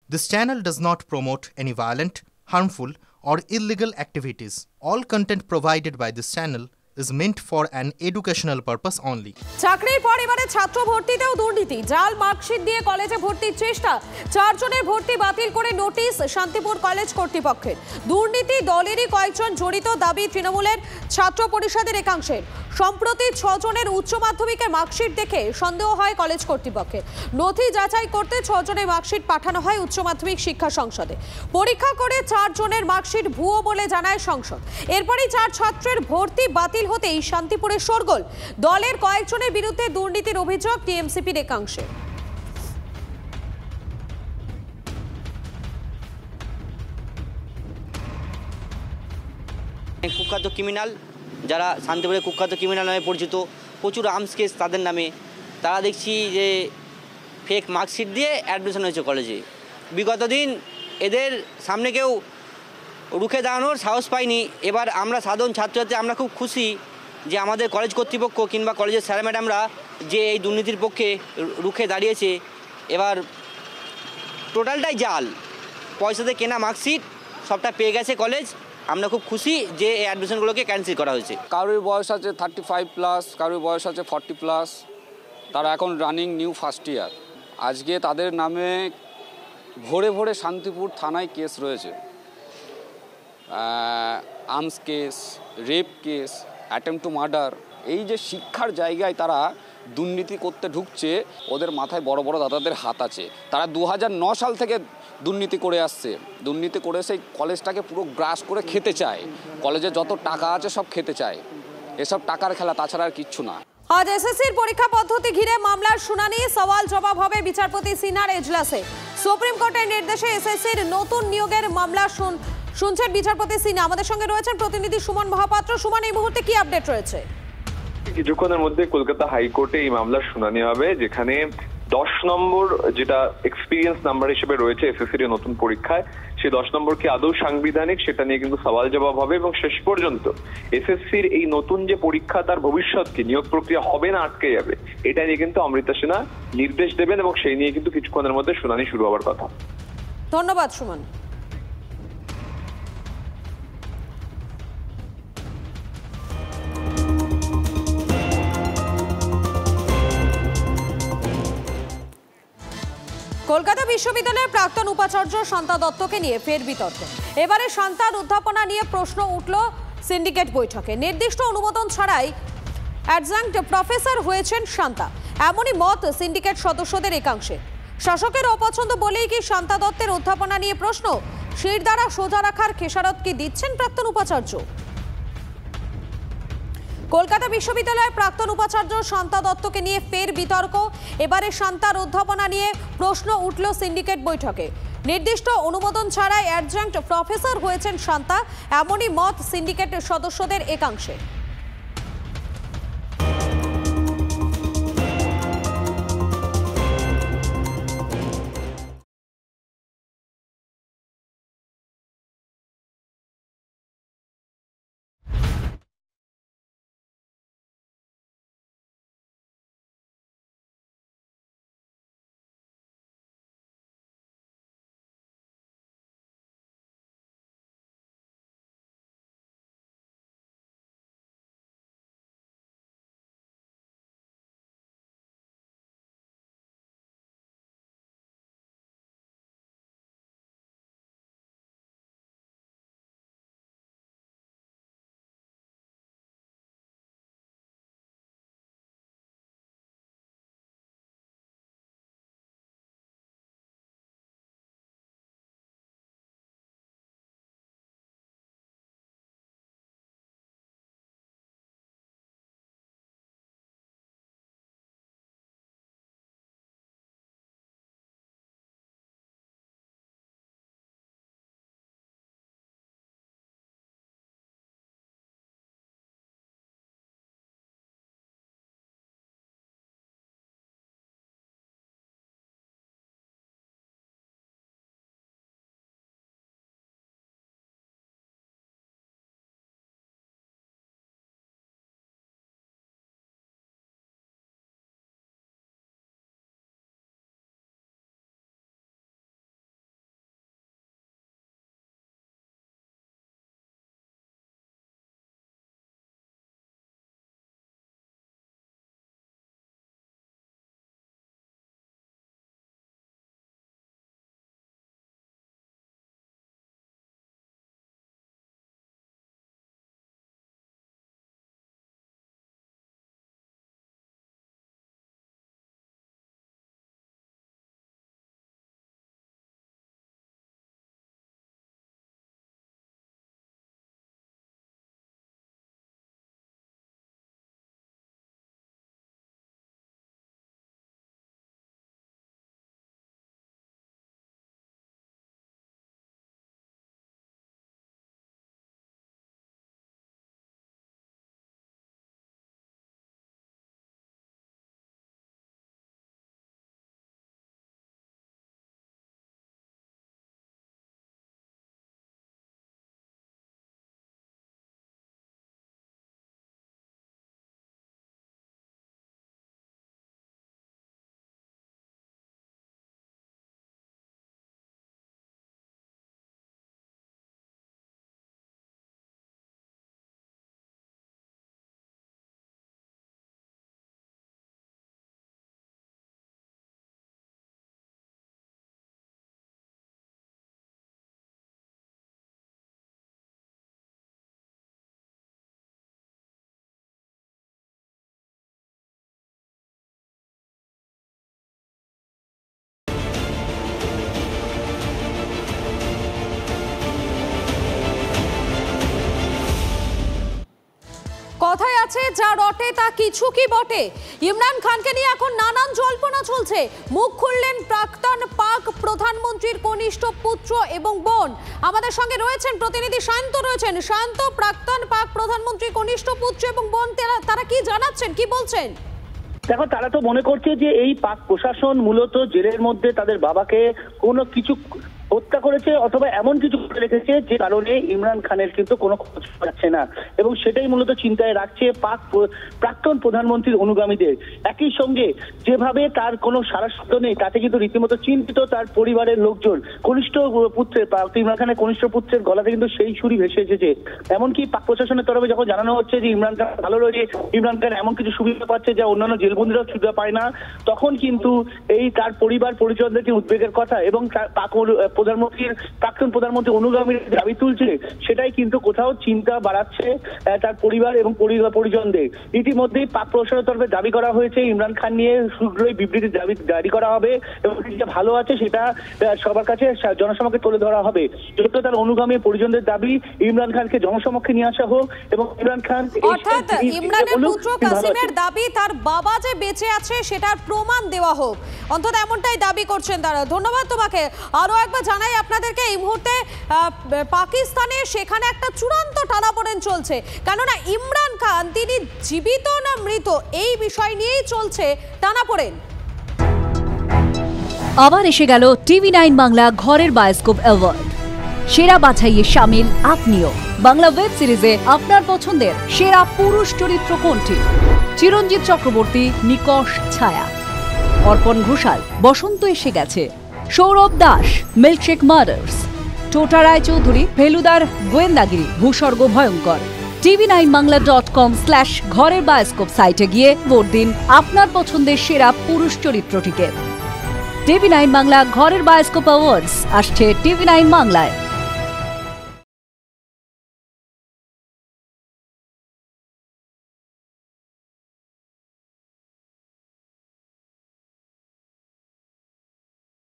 This channel does not promote any violent, harmful, or illegal activities. All content provided by this channel is meant for an educational purpose only. চাকরির পর এবারে ছাত্র ভর্তিতেও দুর্নীতি। জাল marksheet দিয়ে কলেজে ভর্তির চেষ্টা। 4 জনের ভর্তি বাতিল করে নোটিশ শান্তিপুর কলেজ কর্তৃপক্ষের। দুর্নীতি দলেরই কয়েকজন জড়িত দাবি তৃণমূলের ছাত্র পরিষদের একাংশের। সম্প্রতি 6 জনের উচ্চ মাধ্যমিকের মার্কশিট দেখে সন্দেহ হয় কলেজ কর্তৃপক্ষের। নথি যাচাই করতে 6 জনের মার্কশিট পাঠানো হয় উচ্চ মাধ্যমিক শিক্ষা সংসদে। পরীক্ষা করে 4 জনের মার্কশিট ভুয়ো বলে জানায় সংসদ। এরপরই 4 ছাত্রের ভর্তি বাতিল হতেই শান্তিপুরে শোরগোল। দলের কয়েকজনের বিরুদ্ধে দুর্নীতির অভিযোগ টিএমসিপির একাংশে। কুখ্যাত ক্রিমিনাল, যারা শান্তিপুরে কুখ্যাত ক্রিমিনাল নামে পরিচিত, প্রচুর আর্মস কেস তাদের নামে, তারা দেখছি যে ফেক মার্কশিট দিয়ে অ্যাডমিশন হয়েছে কলেজে। বিগত দিন এদের সামনে কেউ রুখে দাঁড়ানোর সাহস পায়নি। এবার আমরা সাধারণ ছাত্রছাত্রী আমরা খুব খুশি যে আমাদের কলেজ কর্তৃপক্ষ কিংবা কলেজের স্যার ম্যাডামরা যে এই দুর্নীতির পক্ষে রুখে দাঁড়িয়েছে। এবার টোটালটাই জাল, পয়সাতে কেনা মার্কশিট সবটা পেয়ে গেছে কলেজ। আমরা খুব খুশি যে এই অ্যাডমিশনগুলোকে ক্যান্সেল করা হয়েছে। কারোর বয়স আছে 35+, কারোর বয়স আছে 40+, তারা এখন রানিং নিউ ফার্স্ট ইয়ার। আজকে তাদের নামে ভোরে ভোরে শান্তিপুর থানায় কেস রয়েছে, arms case, rape case, attempt to murder. এই যে শিক্ষার জায়গায় তারা দুর্নীতি করতে ঢুকছে, ওদের মাথায় বড় বড় দাদাদের হাত আছে। তারা 2009 সাল থেকে দুর্নীতি করে আসছে। দুর্নীতি করে সেই কলেজটাকে পুরো গ্রাস করে খেতে চায়। কলেজে যত টাকা আছে সব খেতে চায়। এসব টাকার খেলা, তাছাড়া আর কিচ্ছু না। আজ এসএসসির পরীক্ষা পদ্ধতি ঘিরে মামলার শুনানি, সওয়াল জবাব হবে বিচারপতি সিনহার এজলাসে। সুপ্রিম কোর্টের নির্দেশে এসএসসির নতুন নিয়োগের মামলা শুনছেন বিচারপতি সিনহা। আমাদের সঙ্গে রয়েছেন প্রতিনিধি সুমন মহাপাত্র। সুমন, এই মুহূর্তে কি আপডেট রয়েছে? কিছুক্ষণের মধ্যে কলকাতা হাইকোর্টে এই মামলার শুনানি হবে, যেখানে 10 নম্বর যেটা এক্সপিরিয়েন্স নাম্বার হিসেবে রয়েছে এসএসসির নতুন পরীক্ষায়, সেই 10 নম্বর কি আদৌ সাংবিধানিক সেটা নিয়ে কিন্তু সওয়াল জবাব হবে। এবং শেষ পর্যন্ত এসএসসির এই নতুন যে পরীক্ষা তার ভবিষ্যৎ কি, নিয়োগ প্রক্রিয়া হবে না আটকে যাবে, এটা নিয়ে কিন্তু অমৃতা সিনহা নির্দেশ দেবেন এবং সেই নিয়ে কিন্তু কিছুক্ষণের মধ্যে শুনানি শুরু হওয়ার কথা। ধন্যবাদ সুমন। কলকাতা বিশ্ববিদ্যালয়ের প্রাক্তন উপাচার্য শান্তা দত্তকে নিয়ে ফের বিতর্ক। এবারে শান্তার অধ্যাপনা নিয়ে প্রশ্ন উঠল সিন্ডিকেট বৈঠকে। নির্দিষ্ট অনুমোদন ছাড়াই অ্যাডজাঙ্ক্ট প্রফেসর হয়েছেন শান্তা, এমনই মত সিন্ডিকেট সদস্যদের একাংশে। শাসকের অপছন্দ বলেই কি শান্তা দত্তের অধ্যাপনা নিয়ে প্রশ্ন? শির দ্বারা সোজা রাখার খেসারত কি দিচ্ছেন প্রাক্তন উপাচার্য? কলকাতা বিশ্ববিদ্যালয়ের প্রাক্তন উপাচার্য শান্তা দত্তকে নিয়ে ফের বিতর্ক। এবারে শান্তার অধ্যাপনা নিয়ে প্রশ্ন উঠল সিন্ডিকেট বৈঠকে। নির্দিষ্ট অনুমোদন ছাড়াই অ্যাডজাঙ্ক্ট প্রফেসর হয়েছেন শান্তা, এমনই মত সিন্ডিকেট সদস্যদের একাংশে। গেছে, যা রটে তা কিছু কি বটে। ইমরান খানকে নিয়ে এখন নানান জল্পনা চলছে। মুখ খুললেন প্রাক্তন পাক প্রধানমন্ত্রীর কনিষ্ঠ পুত্র এবং বোন। আমাদের সঙ্গে রয়েছেন প্রতিনিধি শান্ত রয়েছেন। শান্ত, প্রাক্তন পাক প্রধানমন্ত্রী কনিষ্ঠ পুত্র এবং বোন তারা কি জানাচ্ছেন, কি বলছেন? দেখো, তারা তো মনে করছে যে এই পাক প্রশাসন মূলত জেলের মধ্যে তাদের বাবাকে কোনো কিছু হত্যা করেছে অথবা এমন কিছু করে রেখেছে যে কারণে ইমরান খানের কিন্তু কোনো খোঁজ পাচ্ছে না, এবং সেটাই মূলত চিন্তায় রাখছে প্রাক্তন প্রধানমন্ত্রীর অনুগামীদের। একই সঙ্গে যেভাবে তার কোনো সারা শব্দ নেই, তাতে কিন্তু রীতিমতো চিন্তিত তার পরিবারের লোকজন। কনিষ্ঠ পুত্রের, ইমরান খানের কনিষ্ঠ পুত্রের গলাতে কিন্তু সেই ছুরি ভেসে এসেছে। এমনকি পাক প্রশাসনের তরফে যখন জানানো হচ্ছে যে ইমরান খান ভালো রয়েছে, ইমরান খান এমন কিছু সুবিধা পাচ্ছে যা অন্যান্য জেলবন্দীরাও সুবিধা পায় না, তখন কিন্তু এই তার পরিবার পরিজনদের উদ্বেগের কথা এবং প্রাক্তন প্রধানমন্ত্রী অনুগামীর দাবি তুলছে, সেটাই কিন্তু কোথাও চিন্তা বাড়াচ্ছে তার পরিবার এবং পরিজনদের। ইতিমধ্যেই পাক প্রশাসনের তরফে দাবি করা হয়েছে ইমরান খান নিয়ে শীঘ্রই বিবৃতি জারি করা হবে এবং যেটা ভালো আছে সেটা সবার কাছে জনসমক্ষে তুলে ধরা হবে। যদিও তার অনুগামী পরিজনদের দাবি ইমরান খানকে জনসমক্ষে নিয়ে আসা হোক এবং ইমরান খান, অর্থাৎ ইমরানের পুত্র কাসিমের দাবি তার বাবা যে বেঁচে আছে সেটার প্রমাণ দেওয়া হোক, অন্তত এমনটাই দাবি করছেন তারা। ধন্যবাদ তোমাকে। আরো একবার জানাই আপনাদেরকে, এই মুহূর্তে পাকিস্তানে সেখানে একটা চূড়ান্ত টানাপোড়েন চলছে, কেননা ইমরান খান তিনি জীবিত না মৃত এই বিষয় নিয়েই চলছে টানাপোড়েন। আবার এসে গেল টিভি9 বাংলা ঘরের বায়োস্কোপ অ্যাওয়ার্ড। সেরা বাছাইয়ে শামিল আপনিও। বাংলা ওয়েব সিরিজে আপনার পছন্দের সেরা পুরুষ চরিত্র কোনটি? চিরঞ্জিত চক্রবর্তী, নিকষ ছায়া, অর্পণ ঘোষাল, বসন্ত এসে গেছে, সৌরভ দাস, মিল্কশেক মার্ডার্স, টোটা রায়চৌধুরী, ফেলুদার গোয়েন্দাগিরি, ভূস্বর্গ ভয়ঙ্কর। tv9bangla.com/ঘরের বায়োস্কোপ সাইটে গিয়ে ভোট দিন আপনার পছন্দের সেরা পুরুষ চরিত্রটিকে। টিভি9 বাংলা ঘরের বায়োস্কোপ অ্যাওয়ার্ডস আসছে টিভি9 বাংলায়।